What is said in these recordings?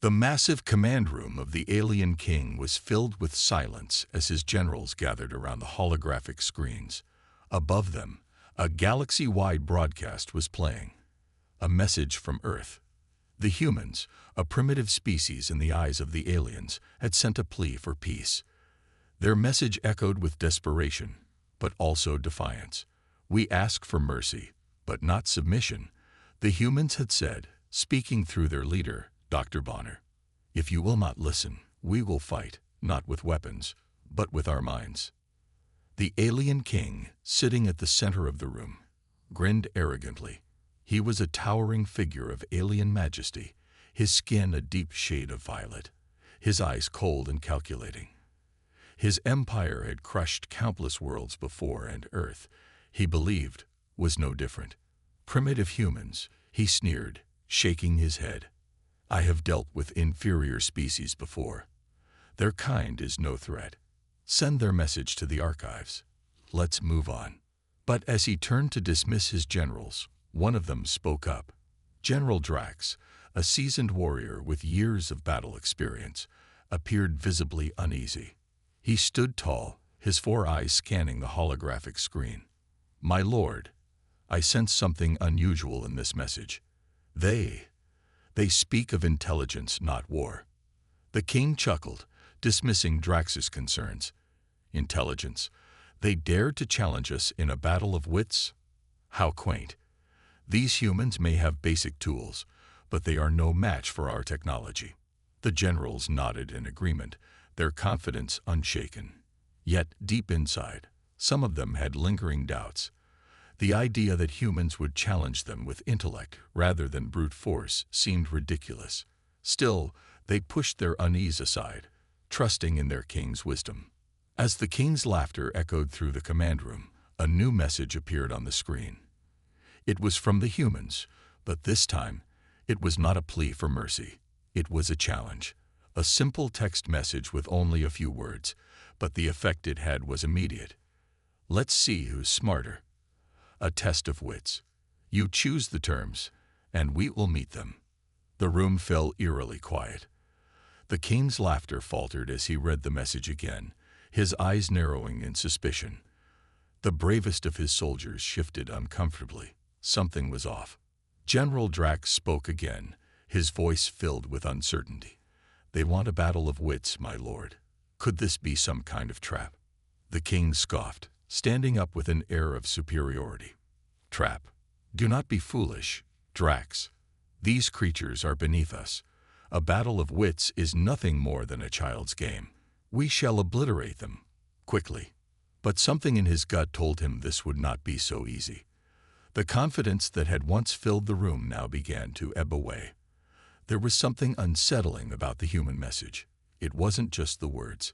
The massive command room of the alien king was filled with silence as his generals gathered around the holographic screens. Above them, a galaxy-wide broadcast was playing. A message from Earth. The humans, a primitive species in the eyes of the aliens, had sent a plea for peace. Their message echoed with desperation, but also defiance. "We ask for mercy, but not submission," the humans had said, speaking through their leader, Dr. Bonner. "If you will not listen, we will fight, not with weapons, but with our minds." The alien king, sitting at the center of the room, grinned arrogantly. He was a towering figure of alien majesty, his skin a deep shade of violet, his eyes cold and calculating. His empire had crushed countless worlds before, and Earth, he believed, was no different. "Primitive humans," he sneered, shaking his head. "I have dealt with inferior species before. Their kind is no threat. Send their message to the archives. Let's move on." But as he turned to dismiss his generals, one of them spoke up. General Drax, a seasoned warrior with years of battle experience, appeared visibly uneasy. He stood tall, his 4 eyes scanning the holographic screen. "My lord, I sense something unusual in this message. They speak of intelligence, not war." The king chuckled, dismissing Drax's concerns. "Intelligence? They dared to challenge us in a battle of wits? How quaint. These humans may have basic tools, but they are no match for our technology." The generals nodded in agreement, their confidence unshaken. Yet, deep inside, some of them had lingering doubts. The idea that humans would challenge them with intellect rather than brute force seemed ridiculous. Still, they pushed their unease aside, trusting in their king's wisdom. As the king's laughter echoed through the command room, a new message appeared on the screen. It was from the humans, but this time, it was not a plea for mercy. It was a challenge. A simple text message with only a few words, but the effect it had was immediate. "Let's see who's smarter. A test of wits. You choose the terms, and we will meet them." The room fell eerily quiet. The king's laughter faltered as he read the message again, his eyes narrowing in suspicion. The bravest of his soldiers shifted uncomfortably. Something was off. General Drax spoke again, his voice filled with uncertainty. "They want a battle of wits, my lord. Could this be some kind of trap?" The king scoffed, standing up with an air of superiority. "Trap? Do not be foolish, Drax. These creatures are beneath us. A battle of wits is nothing more than a child's game. We shall obliterate them, quickly." But something in his gut told him this would not be so easy. The confidence that had once filled the room now began to ebb away. There was something unsettling about the human message. It wasn't just the words.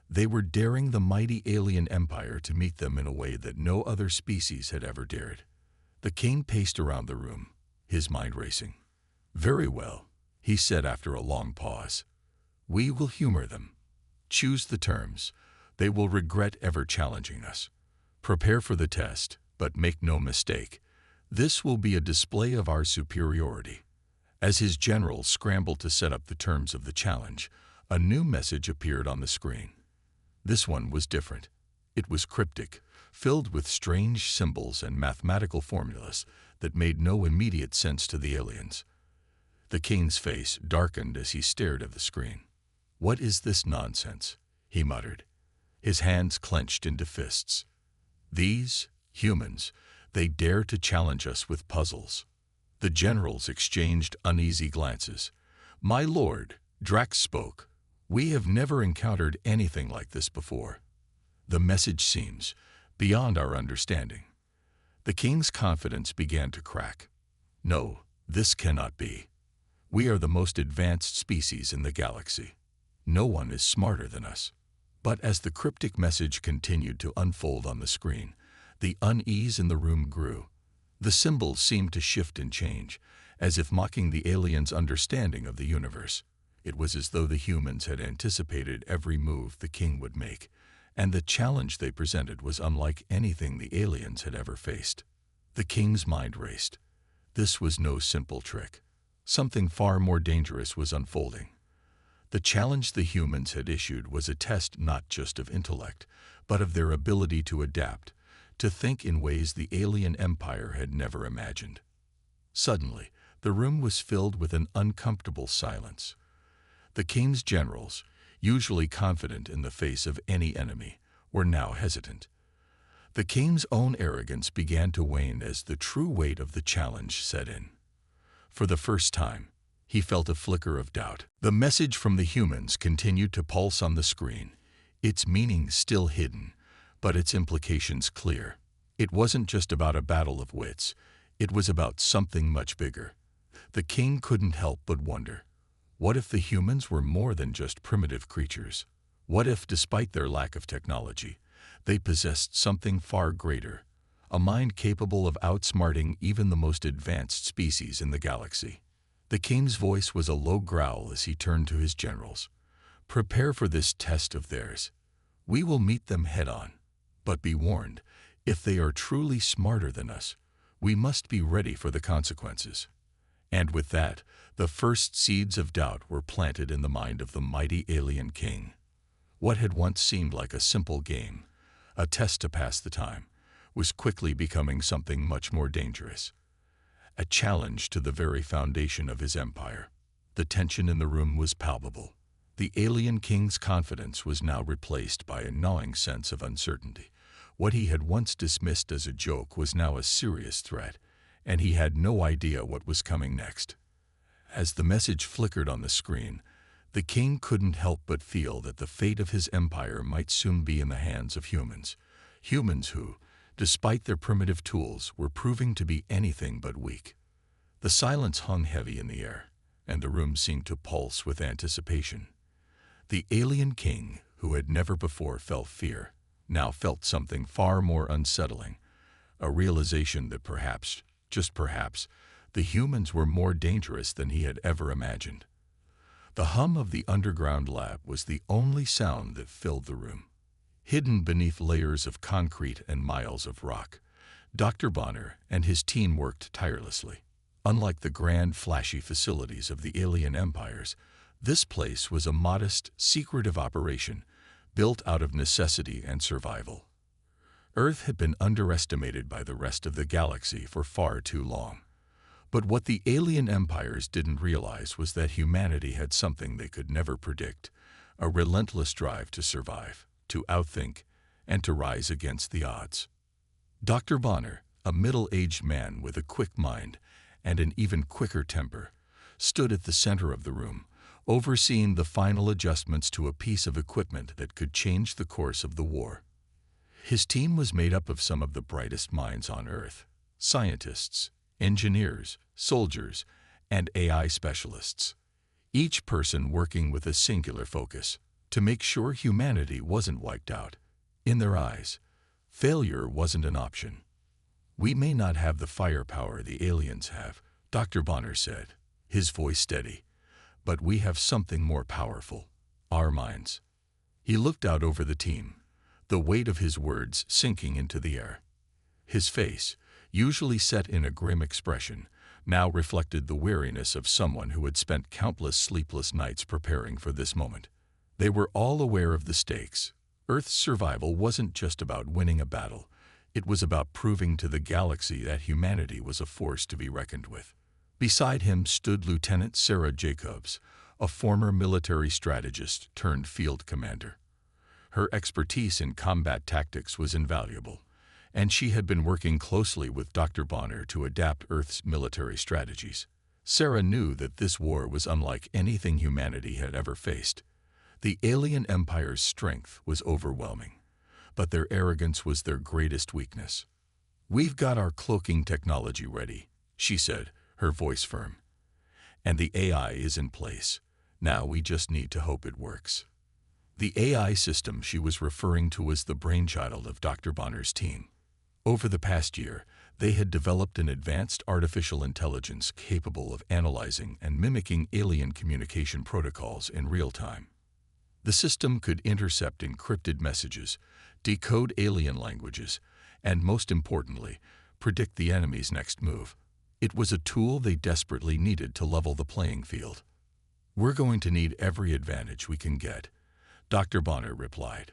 They were daring the mighty alien empire to meet them in a way that no other species had ever dared. The king paced around the room, his mind racing. "Very well," he said after a long pause. "We will humor them. Choose the terms. They will regret ever challenging us. Prepare for the test, but make no mistake. This will be a display of our superiority." As his generals scrambled to set up the terms of the challenge, a new message appeared on the screen. This one was different. It was cryptic, filled with strange symbols and mathematical formulas that made no immediate sense to the aliens. The king's face darkened as he stared at the screen. "What is this nonsense?" he muttered. His hands clenched into fists. "These humans, they dare to challenge us with puzzles." The generals exchanged uneasy glances. "My lord," Drax spoke, "we have never encountered anything like this before. The message seems beyond our understanding." The king's confidence began to crack. "No, this cannot be. We are the most advanced species in the galaxy. No one is smarter than us." But as the cryptic message continued to unfold on the screen, the unease in the room grew. The symbols seemed to shift and change, as if mocking the aliens' understanding of the universe. It was as though the humans had anticipated every move the king would make, and the challenge they presented was unlike anything the aliens had ever faced. The king's mind raced. This was no simple trick. Something far more dangerous was unfolding. The challenge the humans had issued was a test not just of intellect, but of their ability to adapt, to think in ways the alien empire had never imagined. Suddenly, the room was filled with an uncomfortable silence. The king's generals, usually confident in the face of any enemy, were now hesitant. The king's own arrogance began to wane as the true weight of the challenge set in. For the first time, he felt a flicker of doubt. The message from the humans continued to pulse on the screen, its meaning still hidden, but its implications clear. It wasn't just about a battle of wits, it was about something much bigger. The king couldn't help but wonder, what if the humans were more than just primitive creatures? What if, despite their lack of technology, they possessed something far greater, a mind capable of outsmarting even the most advanced species in the galaxy? The king's voice was a low growl as he turned to his generals. Prepare for this test of theirs. We will meet them head-on. But be warned, if they are truly smarter than us, we must be ready for the consequences. And with that, the first seeds of doubt were planted in the mind of the mighty alien king. What had once seemed like a simple game, a test to pass the time, was quickly becoming something much more dangerous. A challenge to the very foundation of his empire. The tension in the room was palpable. The alien king's confidence was now replaced by a gnawing sense of uncertainty. What he had once dismissed as a joke was now a serious threat, and he had no idea what was coming next. As the message flickered on the screen, the king couldn't help but feel that the fate of his empire might soon be in the hands of humans. Humans who, despite their primitive tools, were proving to be anything but weak. The silence hung heavy in the air, and the room seemed to pulse with anticipation. The alien king, who had never before felt fear, now felt something far more unsettling, a realization that perhaps, just perhaps, the humans were more dangerous than he had ever imagined. The hum of the underground lab was the only sound that filled the room. Hidden beneath layers of concrete and miles of rock, Dr. Bonner and his team worked tirelessly. Unlike the grand, flashy facilities of the alien empires, this place was a modest, secretive operation built out of necessity and survival. Earth had been underestimated by the rest of the galaxy for far too long. But what the alien empires didn't realize was that humanity had something they could never predict, a relentless drive to survive, to outthink, and to rise against the odds. Dr. Bonner, a middle-aged man with a quick mind and an even quicker temper, stood at the center of the room, overseeing the final adjustments to a piece of equipment that could change the course of the war. His team was made up of some of the brightest minds on Earth: scientists, engineers, soldiers, and AI specialists, each person working with a singular focus to make sure humanity wasn't wiped out. In their eyes, failure wasn't an option. "We may not have the firepower the aliens have," Dr. Bonner said, his voice steady, "but we have something more powerful: our minds." He looked out over the team, the weight of his words sinking into the air. His face, usually set in a grim expression, now reflected the weariness of someone who had spent countless sleepless nights preparing for this moment. They were all aware of the stakes. Earth's survival wasn't just about winning a battle. It was about proving to the galaxy that humanity was a force to be reckoned with. Beside him stood Lieutenant Sarah Jacobs, a former military strategist turned field commander. Her expertise in combat tactics was invaluable, and she had been working closely with Dr. Bonner to adapt Earth's military strategies. Sarah knew that this war was unlike anything humanity had ever faced. The alien empire's strength was overwhelming, but their arrogance was their greatest weakness. "We've got our cloaking technology ready," she said, her voice firm. "And the AI is in place. Now we just need to hope it works." The AI system she was referring to was the brainchild of Dr. Bonner's team. Over the past year, they had developed an advanced artificial intelligence capable of analyzing and mimicking alien communication protocols in real time. The system could intercept encrypted messages, decode alien languages, and most importantly, predict the enemy's next move. It was a tool they desperately needed to level the playing field. "We're going to need every advantage we can get," Dr. Bonner replied.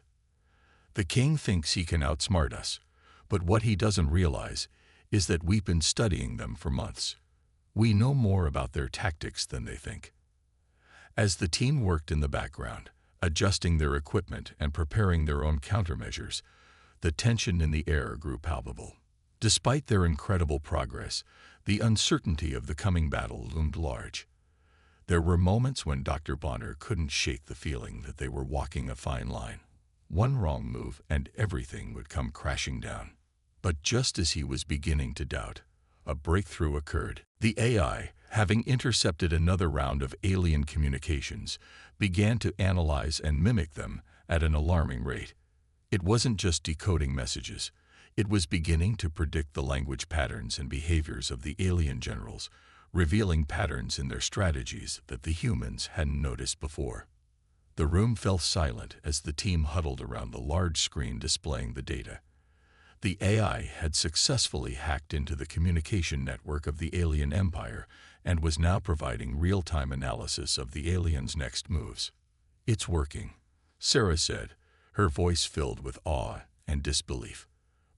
"The king thinks he can outsmart us, but what he doesn't realize is that we've been studying them for months. We know more about their tactics than they think." As the team worked in the background, adjusting their equipment and preparing their own countermeasures, the tension in the air grew palpable. Despite their incredible progress, the uncertainty of the coming battle loomed large. There were moments when Dr. Bonner couldn't shake the feeling that they were walking a fine line. One wrong move and everything would come crashing down. But just as he was beginning to doubt, a breakthrough occurred. The AI, having intercepted another round of alien communications, began to analyze and mimic them at an alarming rate. It wasn't just decoding messages. It was beginning to predict the language patterns and behaviors of the alien generals, revealing patterns in their strategies that the humans hadn't noticed before. The room fell silent as the team huddled around the large screen displaying the data. The AI had successfully hacked into the communication network of the alien empire and was now providing real-time analysis of the aliens' next moves. "It's working," Sarah said, her voice filled with awe and disbelief.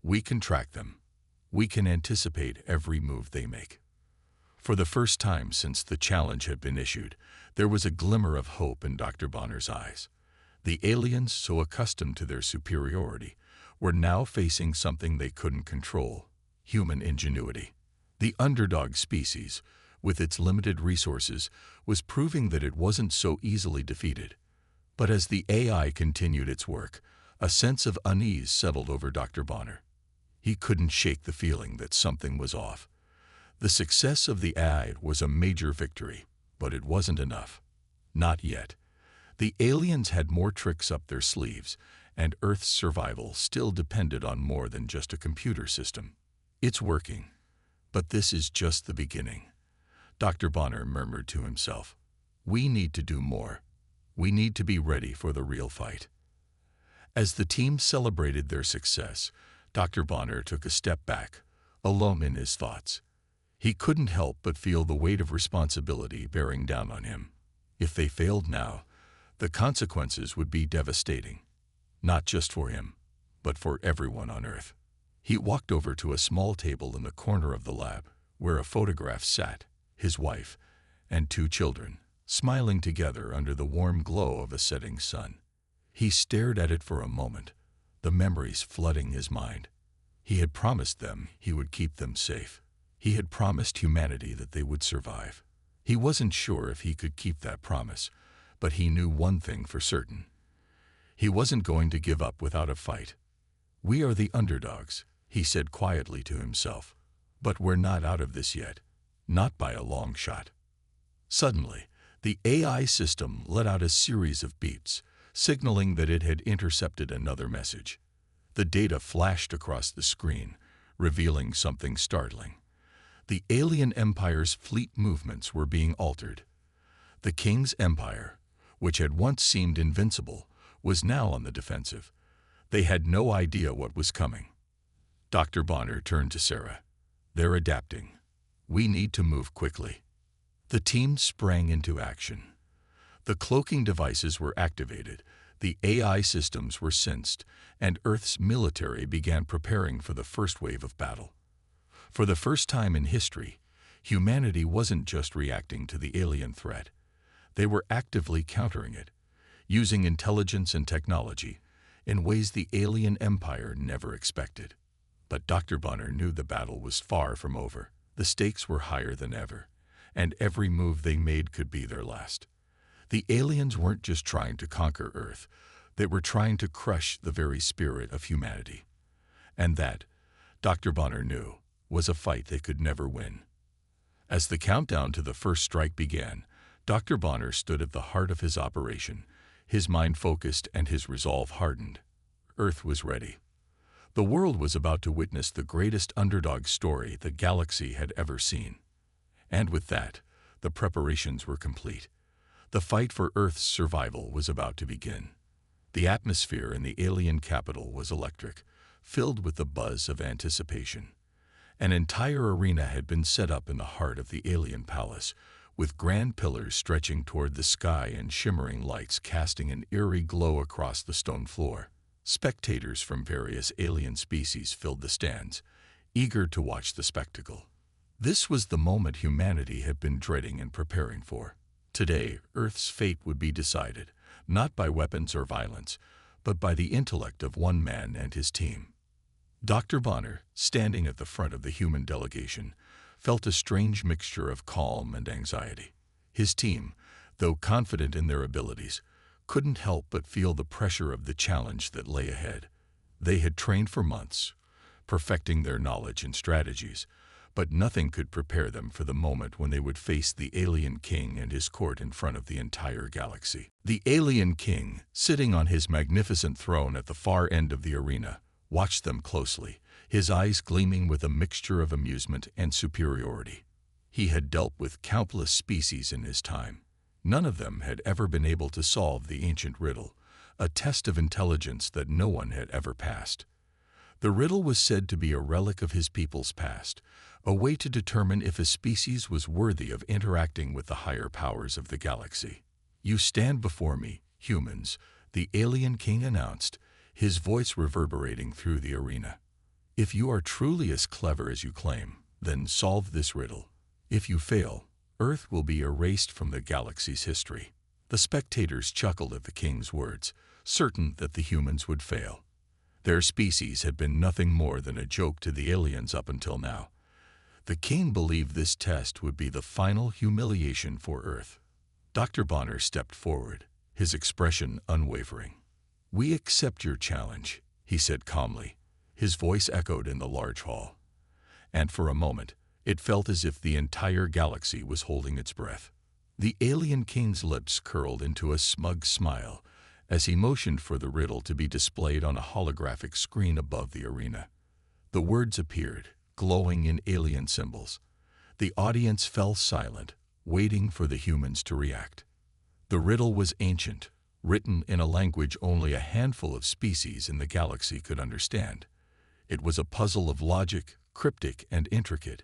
"We can track them. We can anticipate every move they make." For the first time since the challenge had been issued, there was a glimmer of hope in Dr. Bonner's eyes. The aliens, so accustomed to their superiority, were now facing something they couldn't control: human ingenuity. The underdog species, with its limited resources, was proving that it wasn't so easily defeated. But as the AI continued its work, a sense of unease settled over Dr. Bonner. He couldn't shake the feeling that something was off. The success of the AI was a major victory, but it wasn't enough. Not yet. The aliens had more tricks up their sleeves, and Earth's survival still depended on more than just a computer system. "It's working, but this is just the beginning," Dr. Bonner murmured to himself. "We need to do more. We need to be ready for the real fight." As the team celebrated their success, Dr. Bonner took a step back, alone in his thoughts. He couldn't help but feel the weight of responsibility bearing down on him. If they failed now, the consequences would be devastating, not just for him, but for everyone on Earth. He walked over to a small table in the corner of the lab, where a photograph sat, his wife, and 2 children, smiling together under the warm glow of a setting sun. He stared at it for a moment, the memories flooding his mind. He had promised them he would keep them safe. He had promised humanity that they would survive. He wasn't sure if he could keep that promise, but he knew one thing for certain. He wasn't going to give up without a fight. "We are the underdogs," he said quietly to himself, "but we're not out of this yet, not by a long shot." Suddenly, the AI system let out a series of beeps, signaling that it had intercepted another message. The data flashed across the screen, revealing something startling. The alien empire's fleet movements were being altered. The king's empire, which had once seemed invincible, was now on the defensive. They had no idea what was coming. Dr. Bonner turned to Sarah. "They're adapting. We need to move quickly." The team sprang into action. The cloaking devices were activated, the AI systems were sensed, and Earth's military began preparing for the first wave of battle. For the first time in history, humanity wasn't just reacting to the alien threat. They were actively countering it, using intelligence and technology in ways the alien empire never expected. But Dr. Bonner knew the battle was far from over. The stakes were higher than ever, and every move they made could be their last. The aliens weren't just trying to conquer Earth, they were trying to crush the very spirit of humanity. And that, Dr. Bonner knew, was a fight they could never win. As the countdown to the first strike began, Dr. Bonner stood at the heart of his operation, his mind focused and his resolve hardened. Earth was ready. The world was about to witness the greatest underdog story the galaxy had ever seen. And with that, the preparations were complete. The fight for Earth's survival was about to begin. The atmosphere in the alien capital was electric, filled with the buzz of anticipation. An entire arena had been set up in the heart of the alien palace, with grand pillars stretching toward the sky and shimmering lights casting an eerie glow across the stone floor. Spectators from various alien species filled the stands, eager to watch the spectacle. This was the moment humanity had been dreading and preparing for. Today, Earth's fate would be decided, not by weapons or violence, but by the intellect of one man and his team. Dr. Bonner, standing at the front of the human delegation, felt a strange mixture of calm and anxiety. His team, though confident in their abilities, couldn't help but feel the pressure of the challenge that lay ahead. They had trained for months, perfecting their knowledge and strategies, but nothing could prepare them for the moment when they would face the Alien King and his court in front of the entire galaxy. The Alien King, sitting on his magnificent throne at the far end of the arena, watched them closely, his eyes gleaming with a mixture of amusement and superiority. He had dealt with countless species in his time. None of them had ever been able to solve the ancient riddle, a test of intelligence that no one had ever passed. The riddle was said to be a relic of his people's past, a way to determine if a species was worthy of interacting with the higher powers of the galaxy. "You stand before me, humans," the Alien King announced, his voice reverberating through the arena. "If you are truly as clever as you claim, then solve this riddle. If you fail, Earth will be erased from the galaxy's history." The spectators chuckled at the king's words, certain that the humans would fail. Their species had been nothing more than a joke to the aliens up until now. The king believed this test would be the final humiliation for Earth. Dr. Bonner stepped forward, his expression unwavering. "We accept your challenge," he said calmly. His voice echoed in the large hall. And for a moment, it felt as if the entire galaxy was holding its breath. The Alien King's lips curled into a smug smile as he motioned for the riddle to be displayed on a holographic screen above the arena. The words appeared, glowing in alien symbols. The audience fell silent, waiting for the humans to react. The riddle was ancient, written in a language only a handful of species in the galaxy could understand. It was a puzzle of logic, cryptic and intricate,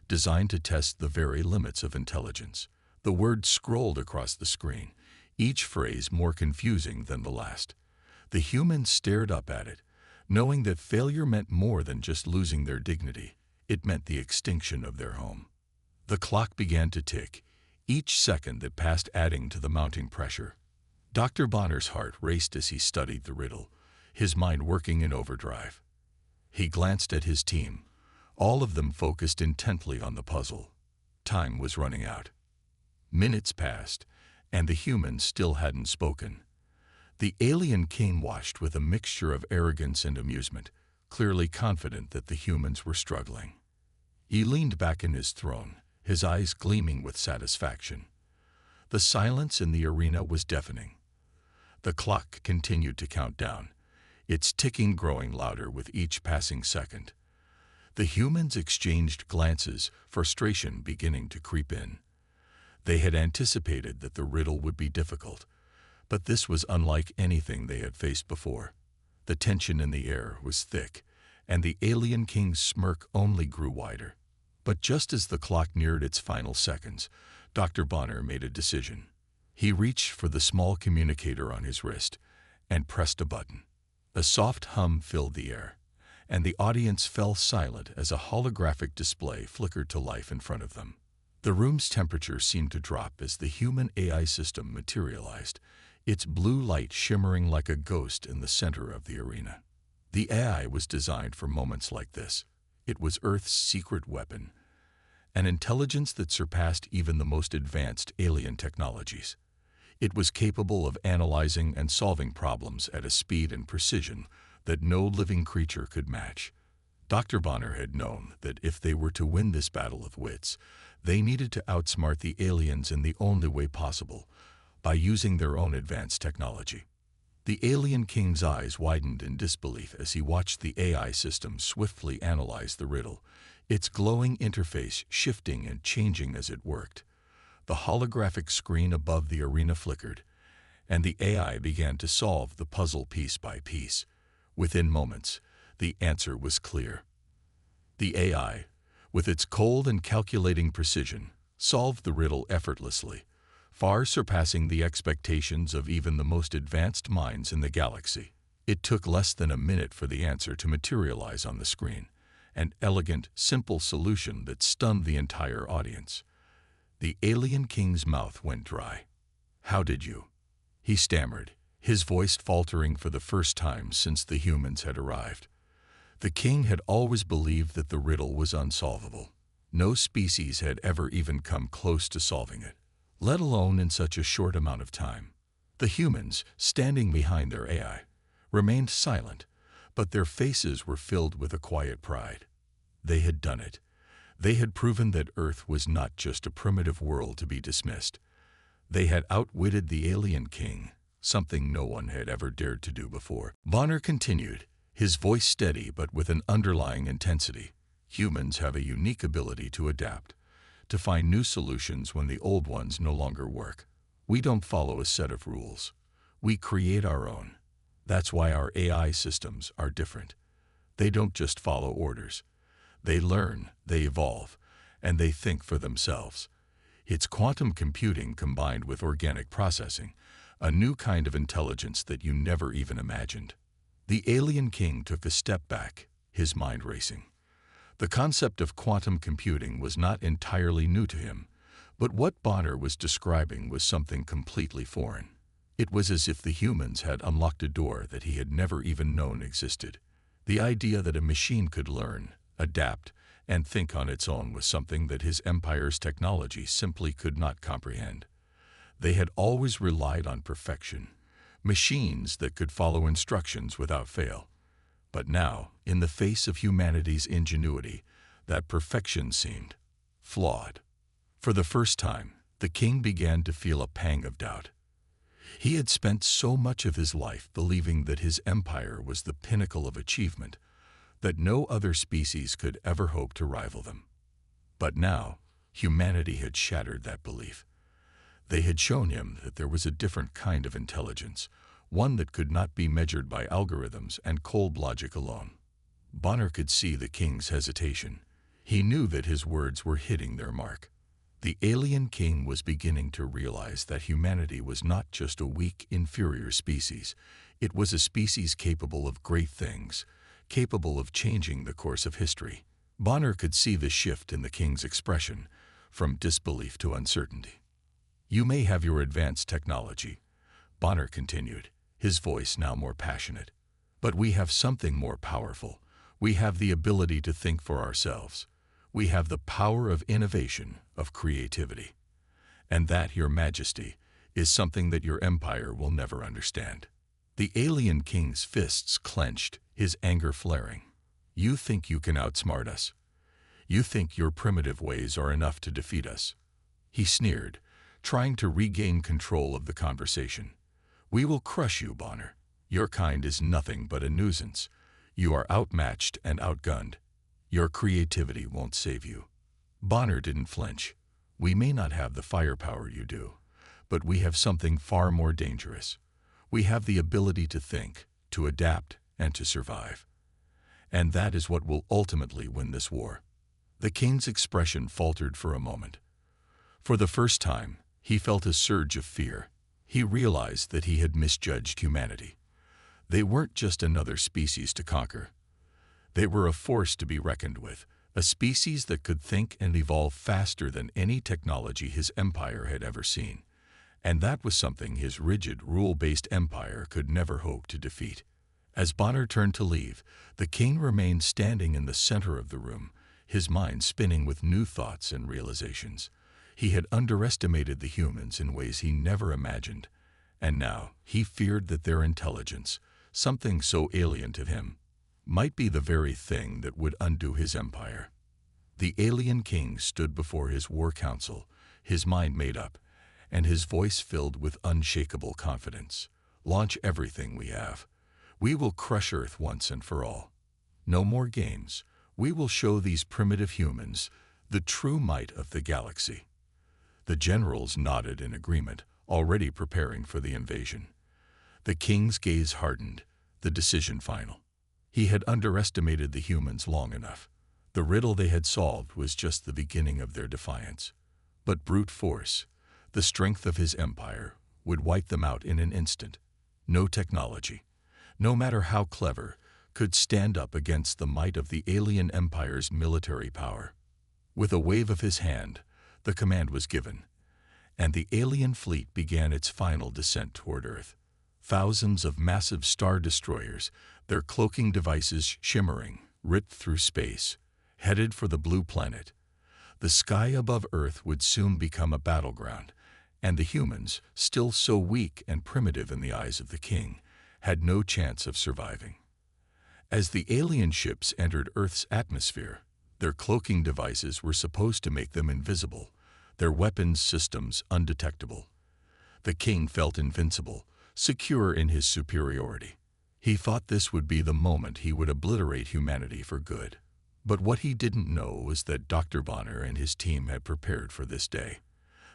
designed to test the very limits of intelligence. The words scrolled across the screen, each phrase more confusing than the last. The humans stared up at it, knowing that failure meant more than just losing their dignity. It meant the extinction of their home. The clock began to tick, each second that passed adding to the mounting pressure. Dr. Bonner's heart raced as he studied the riddle, his mind working in overdrive. He glanced at his team, all of them focused intently on the puzzle. Time was running out. Minutes passed, and the humans still hadn't spoken. The Alien King watched with a mixture of arrogance and amusement, clearly confident that the humans were struggling. He leaned back in his throne, his eyes gleaming with satisfaction. The silence in the arena was deafening. The clock continued to count down, its ticking growing louder with each passing second. The humans exchanged glances, frustration beginning to creep in. They had anticipated that the riddle would be difficult, but this was unlike anything they had faced before. The tension in the air was thick, and the Alien King's smirk only grew wider. But just as the clock neared its final seconds, Dr. Bonner made a decision. He reached for the small communicator on his wrist and pressed a button. A soft hum filled the air, and the audience fell silent as a holographic display flickered to life in front of them. The room's temperature seemed to drop as the human AI system materialized, its blue light shimmering like a ghost in the center of the arena. The AI was designed for moments like this. It was Earth's secret weapon, an intelligence that surpassed even the most advanced alien technologies. It was capable of analyzing and solving problems at a speed and precision that no living creature could match. Dr. Bonner had known that if they were to win this battle of wits, they needed to outsmart the aliens in the only way possible, by using their own advanced technology. The Alien King's eyes widened in disbelief as he watched the AI system swiftly analyze the riddle, its glowing interface shifting and changing as it worked. The holographic screen above the arena flickered, and the AI began to solve the puzzle piece by piece. Within moments, the answer was clear. The AI, with its cold and calculating precision, solved the riddle effortlessly, far surpassing the expectations of even the most advanced minds in the galaxy. It took less than a minute for the answer to materialize on the screen, an elegant, simple solution that stunned the entire audience. The alien king's mouth went dry. "How did you?" he stammered, his voice faltering for the first time since the humans had arrived. The king had always believed that the riddle was unsolvable. No species had ever even come close to solving it, let alone in such a short amount of time. The humans, standing behind their AI, remained silent, but their faces were filled with a quiet pride. They had done it. They had proven that Earth was not just a primitive world to be dismissed. They had outwitted the alien king, something no one had ever dared to do before. Bonner continued, his voice steady but with an underlying intensity. Humans have a unique ability to adapt, to find new solutions when the old ones no longer work. We don't follow a set of rules. We create our own. That's why our AI systems are different. They don't just follow orders. They learn, they evolve, and they think for themselves. It's quantum computing combined with organic processing, a new kind of intelligence that you never even imagined. The alien king took a step back, his mind racing. The concept of quantum computing was not entirely new to him, but what Bonner was describing was something completely foreign. It was as if the humans had unlocked a door that he had never even known existed. The idea that a machine could learn, adapt, and think on its own was something that his empire's technology simply could not comprehend. They had always relied on perfection, machines that could follow instructions without fail. But now, in the face of humanity's ingenuity, that perfection seemed flawed. For the first time, the king began to feel a pang of doubt. He had spent so much of his life believing that his empire was the pinnacle of achievement, that no other species could ever hope to rival them. But now, humanity had shattered that belief. They had shown him that there was a different kind of intelligence, one that could not be measured by algorithms and cold logic alone. Bonner could see the king's hesitation. He knew that his words were hitting their mark. The alien king was beginning to realize that humanity was not just a weak, inferior species. It was a species capable of great things, capable of changing the course of history. Bonner could see the shift in the king's expression, from disbelief to uncertainty. "You may have your advanced technology," Bonner continued, his voice now more passionate. "But we have something more powerful. We have the ability to think for ourselves. We have the power of innovation, of creativity. And that, Your Majesty, is something that your empire will never understand." The alien king's fists clenched, his anger flaring. "You think you can outsmart us? You think your primitive ways are enough to defeat us?" He sneered, trying to regain control of the conversation. "We will crush you, Bonner. Your kind is nothing but a nuisance. You are outmatched and outgunned. Your creativity won't save you." Bonner didn't flinch. "We may not have the firepower you do, but we have something far more dangerous. We have the ability to think, to adapt, and to survive. And that is what will ultimately win this war." The king's expression faltered for a moment. For the first time, he felt a surge of fear. He realized that he had misjudged humanity. They weren't just another species to conquer. They were a force to be reckoned with, a species that could think and evolve faster than any technology his empire had ever seen. And that was something his rigid, rule-based empire could never hope to defeat. As Bonner turned to leave, the king remained standing in the center of the room, his mind spinning with new thoughts and realizations. He had underestimated the humans in ways he never imagined, and now he feared that their intelligence, something so alien to him, might be the very thing that would undo his empire. The alien king stood before his war council, his mind made up, and his voice filled with unshakable confidence. "Launch everything we have. We will crush Earth once and for all. No more games. We will show these primitive humans the true might of the galaxy." The generals nodded in agreement, already preparing for the invasion. The king's gaze hardened, the decision final. He had underestimated the humans long enough. The riddle they had solved was just the beginning of their defiance. But brute force, the strength of his empire, would wipe them out in an instant. No technology, no matter how clever, could stand up against the might of the alien empire's military power. With a wave of his hand, the command was given, and the alien fleet began its final descent toward Earth. Thousands of massive star destroyers, their cloaking devices shimmering, ripped through space, headed for the blue planet. The sky above Earth would soon become a battleground, and the humans, still so weak and primitive in the eyes of the king, had no chance of surviving. As the alien ships entered Earth's atmosphere, their cloaking devices were supposed to make them invisible, their weapons systems undetectable. The king felt invincible, secure in his superiority. He thought this would be the moment he would obliterate humanity for good. But what he didn't know was that Dr. Bonner and his team had prepared for this day.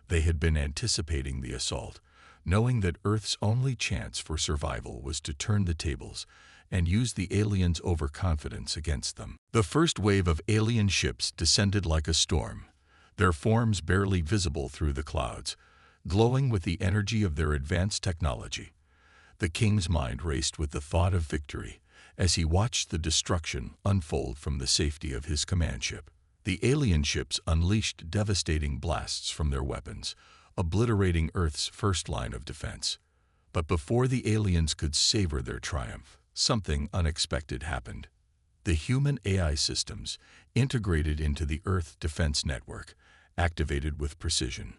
They had been anticipating the assault, knowing that Earth's only chance for survival was to turn the tables and use the aliens' overconfidence against them. The first wave of alien ships descended like a storm, their forms barely visible through the clouds, glowing with the energy of their advanced technology. The king's mind raced with the thought of victory as he watched the destruction unfold from the safety of his command ship. The alien ships unleashed devastating blasts from their weapons, obliterating Earth's first line of defense. But before the aliens could savor their triumph, something unexpected happened. The human AI systems, integrated into the Earth Defense Network, activated with precision.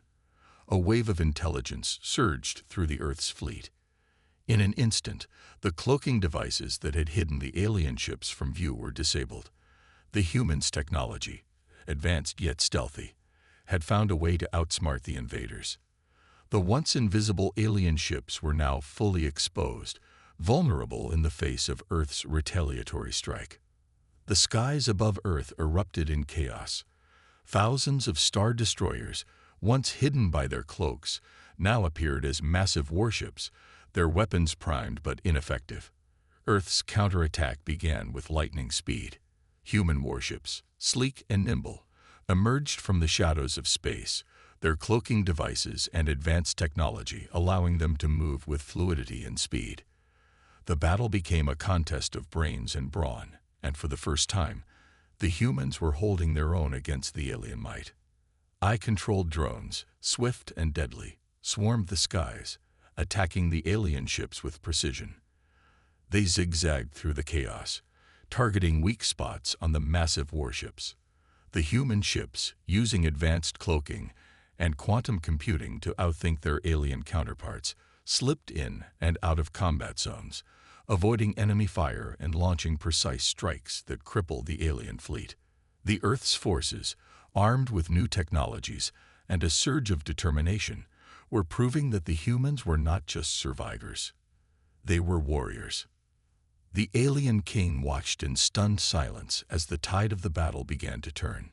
A wave of intelligence surged through the Earth's fleet. In an instant, the cloaking devices that had hidden the alien ships from view were disabled. The humans' technology, advanced yet stealthy, had found a way to outsmart the invaders. The once invisible alien ships were now fully exposed, vulnerable in the face of Earth's retaliatory strike. The skies above Earth erupted in chaos. Thousands of star destroyers, once hidden by their cloaks, now appeared as massive warships, their weapons primed but ineffective. Earth's counterattack began with lightning speed. Human warships, sleek and nimble, emerged from the shadows of space, their cloaking devices and advanced technology allowing them to move with fluidity and speed. The battle became a contest of brains and brawn, and for the first time, the humans were holding their own against the alien might. Eye-controlled drones, swift and deadly, swarmed the skies, attacking the alien ships with precision. They zigzagged through the chaos, targeting weak spots on the massive warships. The human ships, using advanced cloaking and quantum computing to outthink their alien counterparts, slipped in and out of combat zones, avoiding enemy fire and launching precise strikes that crippled the alien fleet. The Earth's forces, armed with new technologies and a surge of determination, were proving that the humans were not just survivors. They were warriors. The alien king watched in stunned silence as the tide of the battle began to turn.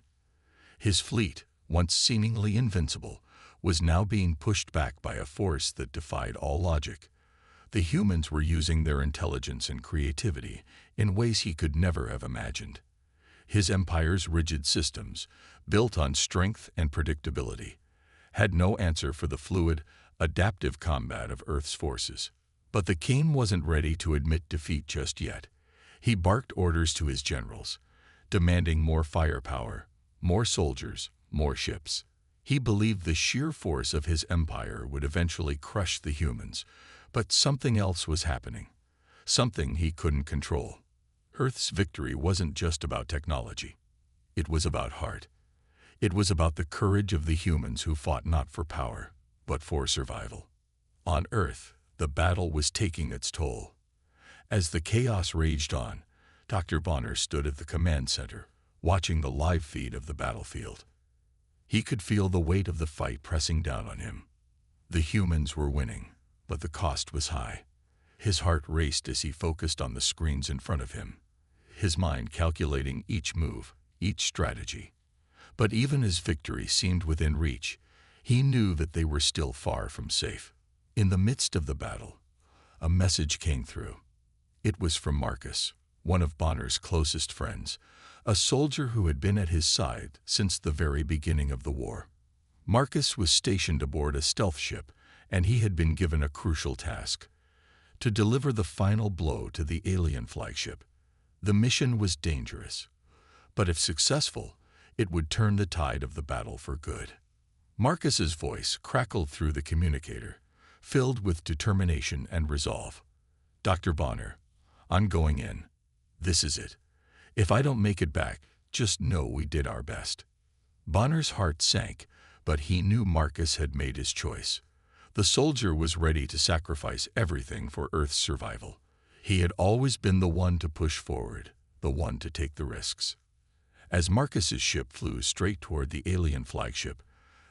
His fleet, once seemingly invincible, was now being pushed back by a force that defied all logic. The humans were using their intelligence and creativity in ways he could never have imagined. His empire's rigid systems, built on strength and predictability, had no answer for the fluid, adaptive combat of Earth's forces. But the king wasn't ready to admit defeat just yet. He barked orders to his generals, demanding more firepower, more soldiers, more ships. He believed the sheer force of his empire would eventually crush the humans, but something else was happening, something he couldn't control. Earth's victory wasn't just about technology. It was about heart. It was about the courage of the humans who fought not for power, but for survival. On Earth, the battle was taking its toll. As the chaos raged on, Dr. Bonner stood at the command center, watching the live feed of the battlefield. He could feel the weight of the fight pressing down on him. The humans were winning, but the cost was high. His heart raced as he focused on the screens in front of him, his mind calculating each move, each strategy. But even as victory seemed within reach, he knew that they were still far from safe. In the midst of the battle, a message came through. It was from Marcus, one of Bonner's closest friends, a soldier who had been at his side since the very beginning of the war. Marcus was stationed aboard a stealth ship, and he had been given a crucial task: to deliver the final blow to the alien flagship. The mission was dangerous, but if successful, it would turn the tide of the battle for good. Marcus's voice crackled through the communicator, filled with determination and resolve. "Dr. Bonner, I'm going in. This is it. If I don't make it back, just know we did our best." Bonner's heart sank, but he knew Marcus had made his choice. The soldier was ready to sacrifice everything for Earth's survival. He had always been the one to push forward, the one to take the risks. As Marcus's ship flew straight toward the alien flagship,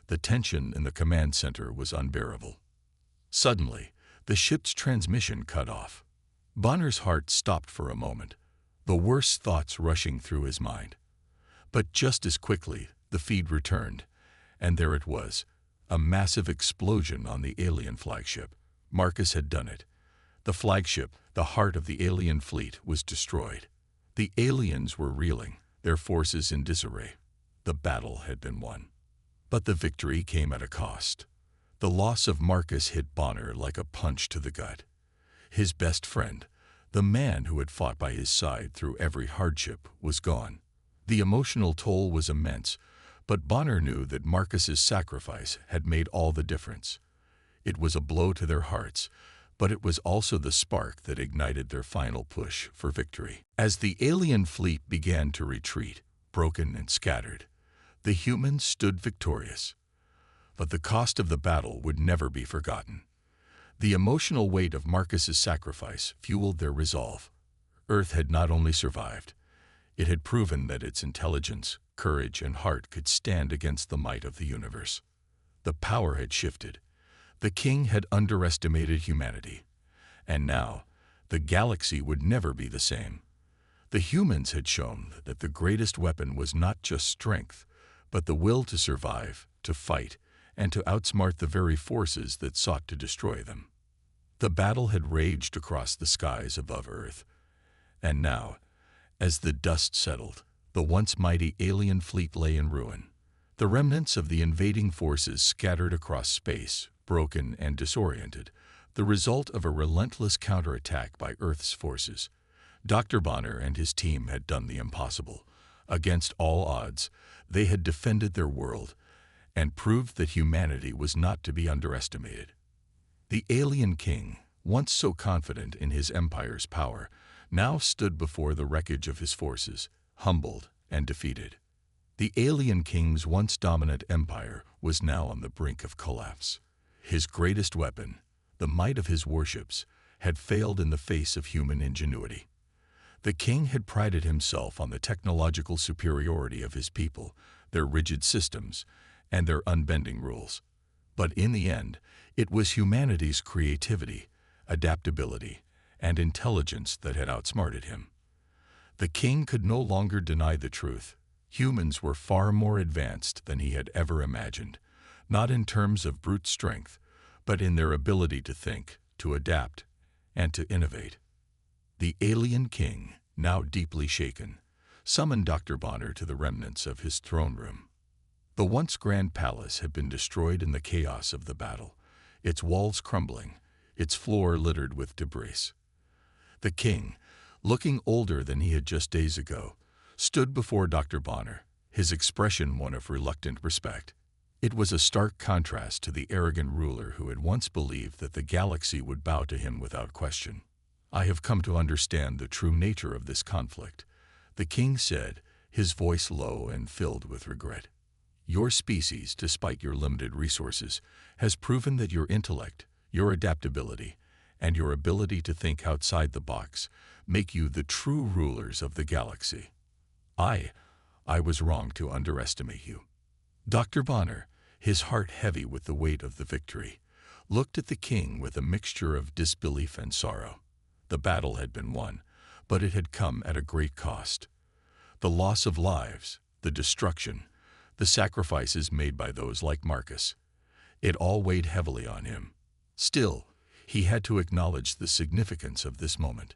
the tension in the command center was unbearable. Suddenly, the ship's transmission cut off. Bonner's heart stopped for a moment, the worst thoughts rushing through his mind. But just as quickly, the feed returned, and there it was, a massive explosion on the alien flagship. Marcus had done it. The flagship, the heart of the alien fleet, was destroyed. The aliens were reeling, their forces in disarray. The battle had been won. But the victory came at a cost. The loss of Marcus hit Bonner like a punch to the gut. His best friend, the man who had fought by his side through every hardship, was gone. The emotional toll was immense, but Bonner knew that Marcus's sacrifice had made all the difference. It was a blow to their hearts, but it was also the spark that ignited their final push for victory. As the alien fleet began to retreat, broken and scattered, the humans stood victorious. But the cost of the battle would never be forgotten. The emotional weight of Marcus's sacrifice fueled their resolve. Earth had not only survived, it had proven that its intelligence, courage, and heart could stand against the might of the universe. The power had shifted. The king had underestimated humanity. And now, the galaxy would never be the same. The humans had shown that the greatest weapon was not just strength, but the will to survive, to fight, and to outsmart the very forces that sought to destroy them. The battle had raged across the skies above Earth. And now, as the dust settled, the once mighty alien fleet lay in ruin. The remnants of the invading forces scattered across space, broken and disoriented, the result of a relentless counterattack by Earth's forces. Dr. Bonner and his team had done the impossible. Against all odds, they had defended their world and proved that humanity was not to be underestimated. The alien king, once so confident in his empire's power, now stood before the wreckage of his forces, humbled and defeated. The alien king's once dominant empire was now on the brink of collapse. His greatest weapon, the might of his warships, had failed in the face of human ingenuity. The king had prided himself on the technological superiority of his people, their rigid systems, and their unbending rules. But in the end, it was humanity's creativity, adaptability, and intelligence that had outsmarted him. The king could no longer deny the truth. Humans were far more advanced than he had ever imagined, not in terms of brute strength, but in their ability to think, to adapt, and to innovate. The alien king, now deeply shaken, summoned Dr. Bonner to the remnants of his throne room. The once grand palace had been destroyed in the chaos of the battle, its walls crumbling, its floor littered with debris. The king, looking older than he had just days ago, stood before Dr. Bonner, his expression one of reluctant respect. It was a stark contrast to the arrogant ruler who had once believed that the galaxy would bow to him without question. "I have come to understand the true nature of this conflict," the king said, his voice low and filled with regret. "Your species, despite your limited resources, has proven that your intellect, your adaptability, and your ability to think outside the box make you the true rulers of the galaxy. I was wrong to underestimate you." Dr. Bonner, his heart heavy with the weight of the victory, looked at the king with a mixture of disbelief and sorrow. The battle had been won, but it had come at a great cost. The loss of lives, the destruction, the sacrifices made by those like Marcus, it all weighed heavily on him. Still, he had to acknowledge the significance of this moment.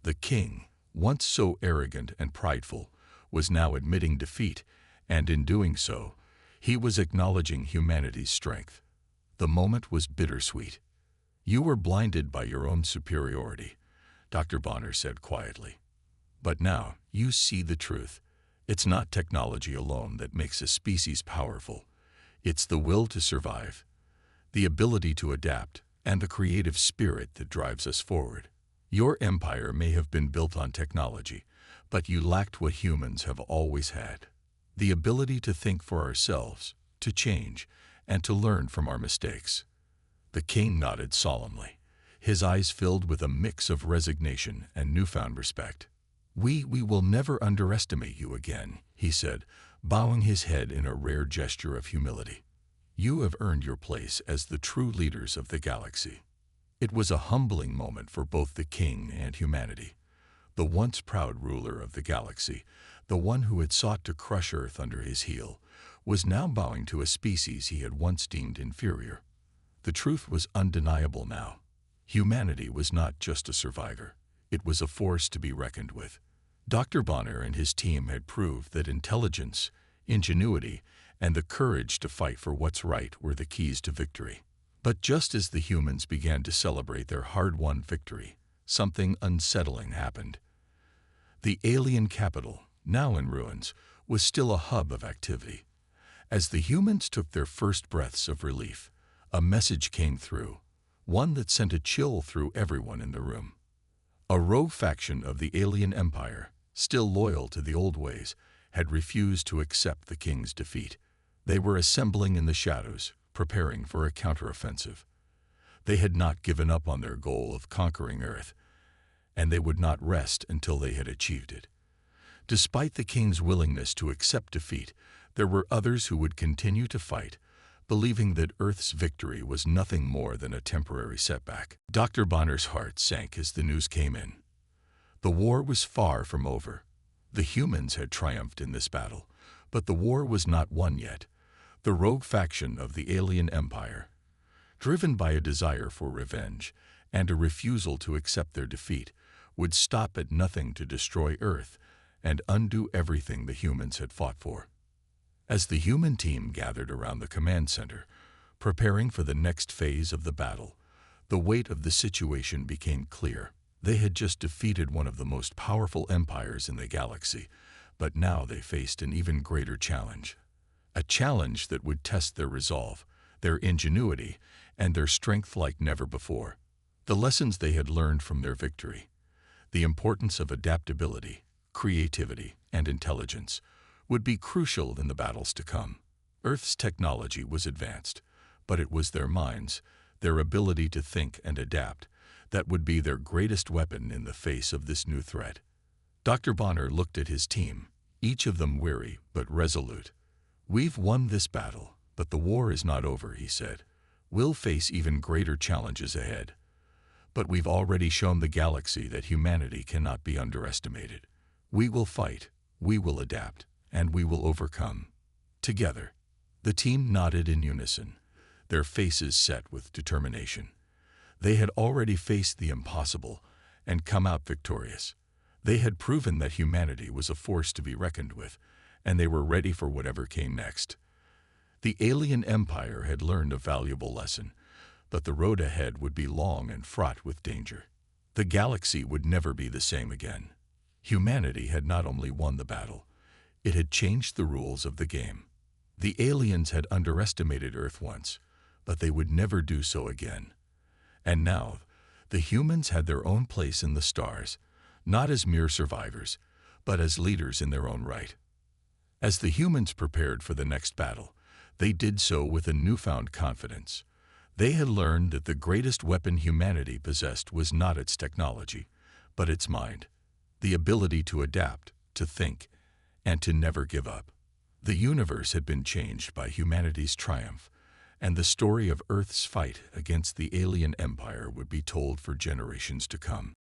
The king, once so arrogant and prideful, was now admitting defeat, and in doing so, he was acknowledging humanity's strength. The moment was bittersweet. "You were blinded by your own superiority," Dr. Bonner said quietly. "But now you see the truth. It's not technology alone that makes a species powerful. It's the will to survive, the ability to adapt, and the creative spirit that drives us forward. Your empire may have been built on technology, but you lacked what humans have always had: the ability to think for ourselves, to change, and to learn from our mistakes." The king nodded solemnly, his eyes filled with a mix of resignation and newfound respect. We will never underestimate you again," he said, bowing his head in a rare gesture of humility. "You have earned your place as the true leaders of the galaxy." It was a humbling moment for both the king and humanity. The once proud ruler of the galaxy, the one who had sought to crush Earth under his heel, was now bowing to a species he had once deemed inferior. The truth was undeniable now. Humanity was not just a survivor. It was a force to be reckoned with. Dr. Bonner and his team had proved that intelligence, ingenuity, and the courage to fight for what's right were the keys to victory. But just as the humans began to celebrate their hard-won victory, something unsettling happened. The alien capital, now in ruins, was still a hub of activity. As the humans took their first breaths of relief, a message came through, one that sent a chill through everyone in the room. A rogue faction of the alien empire, still loyal to the old ways, had refused to accept the king's defeat. They were assembling in the shadows, preparing for a counteroffensive. They had not given up on their goal of conquering Earth, and they would not rest until they had achieved it. Despite the king's willingness to accept defeat, there were others who would continue to fight, believing that Earth's victory was nothing more than a temporary setback. Dr. Bonner's heart sank as the news came in. The war was far from over. The humans had triumphed in this battle, but the war was not won yet. The rogue faction of the alien empire, driven by a desire for revenge and a refusal to accept their defeat, would stop at nothing to destroy Earth and undo everything the humans had fought for. As the human team gathered around the command center, preparing for the next phase of the battle, the weight of the situation became clear. They had just defeated one of the most powerful empires in the galaxy, but now they faced an even greater challenge. A challenge that would test their resolve, their ingenuity, and their strength like never before. The lessons they had learned from their victory, the importance of adaptability, creativity, and intelligence, would be crucial in the battles to come. Earth's technology was advanced, but it was their minds, their ability to think and adapt, that would be their greatest weapon in the face of this new threat. Dr. Bonner looked at his team, each of them weary but resolute. "We've won this battle, but the war is not over," he said. "We'll face even greater challenges ahead. But we've already shown the galaxy that humanity cannot be underestimated. We will fight, we will adapt, and we will overcome. Together." The team nodded in unison, their faces set with determination. They had already faced the impossible and come out victorious. They had proven that humanity was a force to be reckoned with, and they were ready for whatever came next. The alien empire had learned a valuable lesson, but the road ahead would be long and fraught with danger. The galaxy would never be the same again. Humanity had not only won the battle, it had changed the rules of the game. The aliens had underestimated Earth once, but they would never do so again. And now, the humans had their own place in the stars, not as mere survivors, but as leaders in their own right. As the humans prepared for the next battle, they did so with a newfound confidence. They had learned that the greatest weapon humanity possessed was not its technology, but its mind, the ability to adapt, to think, and to never give up. The universe had been changed by humanity's triumph, and the story of Earth's fight against the alien empire would be told for generations to come.